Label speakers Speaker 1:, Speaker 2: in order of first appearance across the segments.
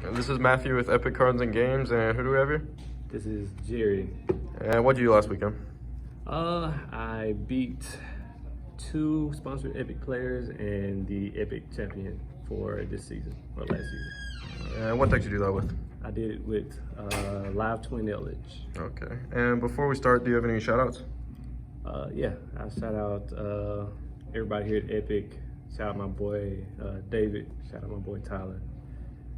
Speaker 1: And this is Matthew with Epik Cards and Games, and who do we have here?
Speaker 2: This is Jerry.
Speaker 1: And what did you do last weekend?
Speaker 2: I beat 2 sponsored Epik players and the Epik champion for this season, or last season.
Speaker 1: And what deck did you do that with?
Speaker 2: I did it with Live Twin Eldlich.
Speaker 1: Okay. And before we start, do you have any shout outs?
Speaker 2: Yeah, I shout out everybody here at Epik. Shout out my boy David. Shout out my boy Tyler.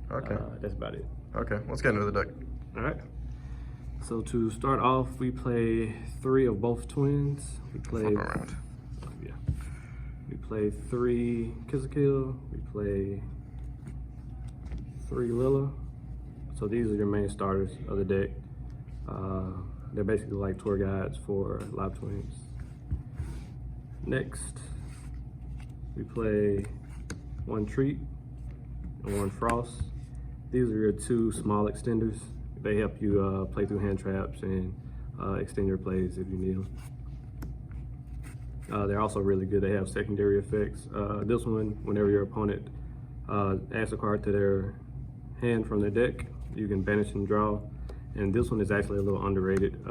Speaker 1: Okay.
Speaker 2: That's about it.
Speaker 1: Okay, let's get into the deck.
Speaker 2: All right. So to start off, we play 3 of both twins. We play
Speaker 1: Flip around.
Speaker 2: Yeah. We play 3 Kill. We play 3 Lila. So these are your main starters of the deck. They're basically like tour guides for Live Twins. Next, we play 1 Treat and 1 Frost. These are your 2 small extenders. They help you play through hand traps and extend your plays if you need them. They're also really good. They have secondary effects. This one, whenever your opponent adds a card to their hand from their deck, you can banish and draw. And this one is actually a little underrated.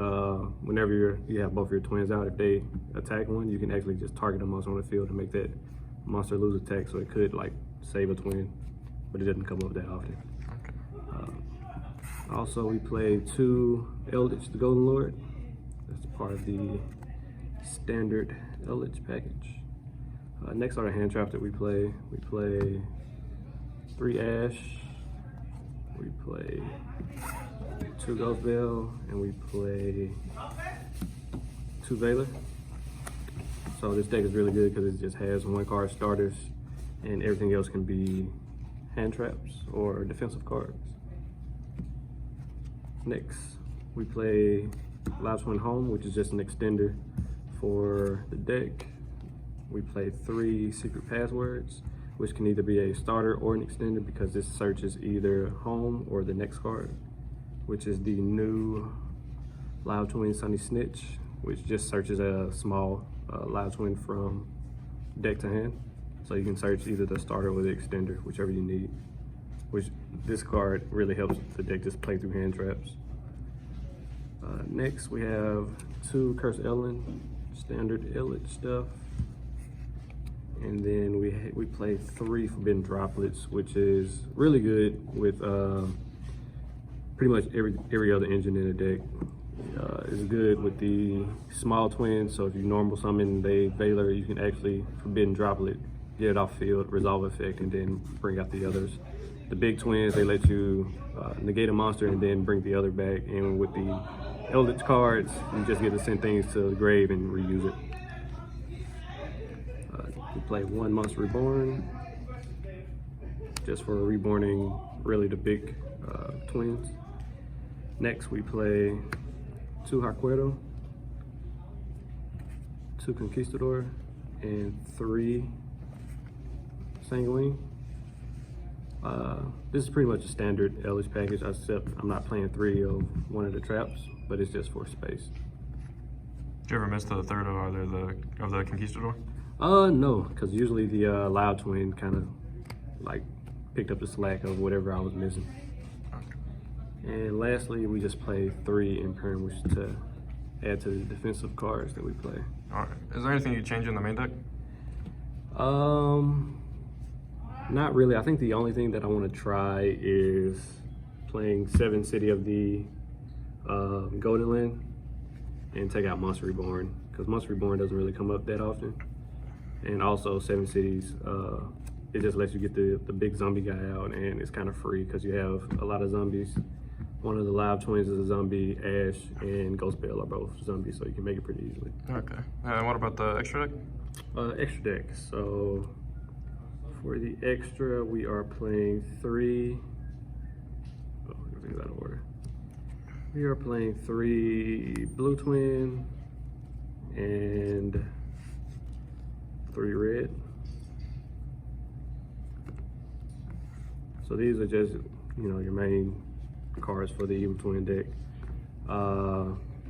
Speaker 2: Whenever you have both your twins out, if they attack one, you can actually just target a monster on the field and make that monster lose attack. So it could like save a twin, but it doesn't come up that often. Also, we play 2 Eldlich, the Golden Lord. That's part of the standard Eldlich package. Next are the hand traps that we play. We play 3 Ash. We play 2 Ghost Bell, and we play 2 Valor. So this deck is really good because it just has 1 card starters, and everything else can be hand traps or defensive cards. Next, we play Live Twin Home, which is just an extender for the deck. We play 3 Secret Passwords, which can either be a starter or an extender because this searches either home or the next card, which is the new Live Twin Sunny Snitch, which just searches a small Live Twin from deck to hand. So you can search either the starter or the extender, whichever you need, which this card really helps the deck just play through hand traps. Next, we have 2 Curse Ellen, standard Eldlich stuff. And then we play 3 Forbidden Droplets, which is really good with pretty much every other engine in the deck. It's good with the small twins, so if you normal summon the Valor, you can actually Forbidden Droplet, get it off field, resolve effect, and then bring out the others. The big twins, they let you negate a monster and then bring the other back. And with the Eldlich cards, you just get to send things to the grave and reuse it. We play 1 Monster Reborn, just for reborning really the big twins. Next, we play 2 Harquero, 2 Conquistador, and 3 Sanguine. This is pretty much a standard Eldlich package, except I'm not playing 3 of one of the traps, but it's just for space.
Speaker 1: Did you ever miss the third of the Conquistador?
Speaker 2: No, because usually the Live Twin kind of like picked up the slack of whatever I was missing. Okay. And lastly, we just play 3 Imperium to add to the defensive cards that we play.
Speaker 1: All right. Is there anything you change in the main deck?
Speaker 2: Not really. I think the only thing that I want to try is playing 7 City of the Golden Land and take out Monster Reborn, because Monster Reborn doesn't really come up that often. And also 7 Cities, it just lets you get the big zombie guy out, and it's kind of free because you have a lot of zombies. One of the Live Twins is a zombie, Ash and Ghost Bell are both zombies, so you can make it pretty easily.
Speaker 1: Okay. And what about the extra deck?
Speaker 2: Extra deck. So for the extra, we are playing 3. Oh, everything's out of order. We are playing 3 Blue Twin and 3 red. So these are just, your main cards for the Evil Twin deck.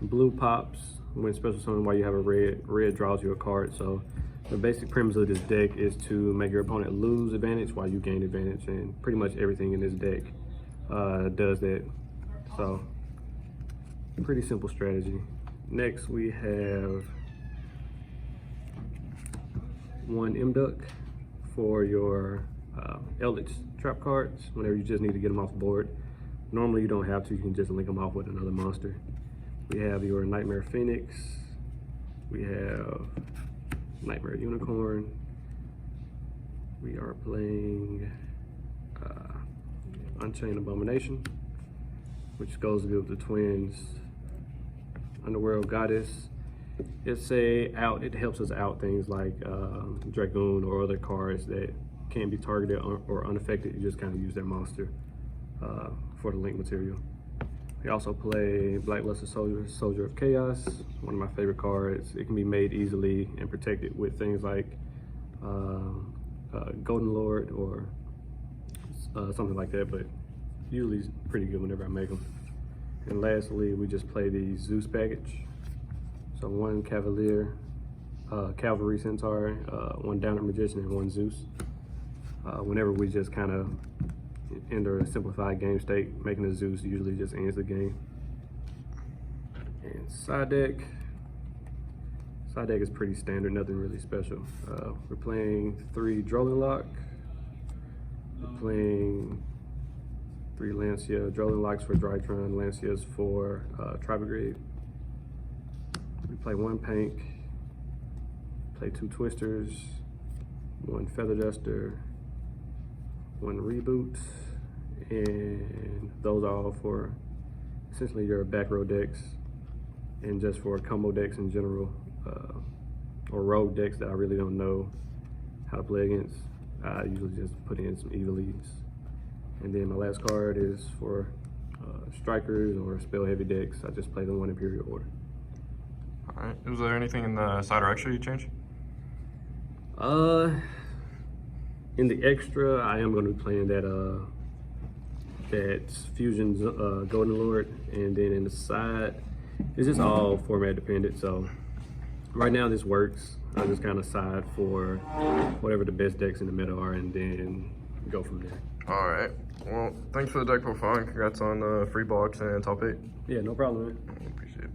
Speaker 2: Blue pops when special summon while you have a red. Red draws you a card. So the basic premise of this deck is to make your opponent lose advantage while you gain advantage, and pretty much everything in this deck does that. So pretty simple strategy. Next we have one MDuck for your Eldlich trap cards whenever you just need to get them off the board. Normally you don't have to, you can just link them off with another monster. We have your Nightmare Phoenix, we have Nightmare Unicorn, we are playing Unchained Abomination, which goes with the Twins Underworld Goddess. It helps us out things like Dragoon or other cards that can't be targeted or unaffected. You just kind of use that monster for the link material. We also play Blackluster Soldier, Soldier of Chaos, one of my favorite cards. It can be made easily and protected with things like Golden Lord or something like that, but usually it's pretty good whenever I make them. And lastly, we just play the Zeus package. So one Cavalry Centaur, one Downward Magician, and one Zeus. Whenever we just kind of enter a simplified game state, making a Zeus usually just ends the game. And side deck is pretty standard, nothing really special. We're playing 3 Drolling Lock. We're playing 3 Lancia, Drolling Locks for Drytron, Lancias for Tribergrade. We play 1 Pank, play 2 Twisters, 1 Feather Duster, 1 Reboot, and those are all for essentially your back row decks and just for combo decks in general, or rogue decks that I really don't know how to play against. I usually just put in some evil leads. And then my last card is for strikers or spell heavy decks. I just play them 1 Imperial order.
Speaker 1: All right. Was there anything in the side or extra you changed?
Speaker 2: In the extra, I am going to be playing that Fusion's Golden Lord, and then in the side, it's just all format dependent. So right now this works. I just kind of side for whatever the best decks in the meta are, and then go from there.
Speaker 1: All right. Well, thanks for the deck profile, and congrats on the free box and top 8.
Speaker 2: Yeah, no problem, man.
Speaker 1: Appreciate it.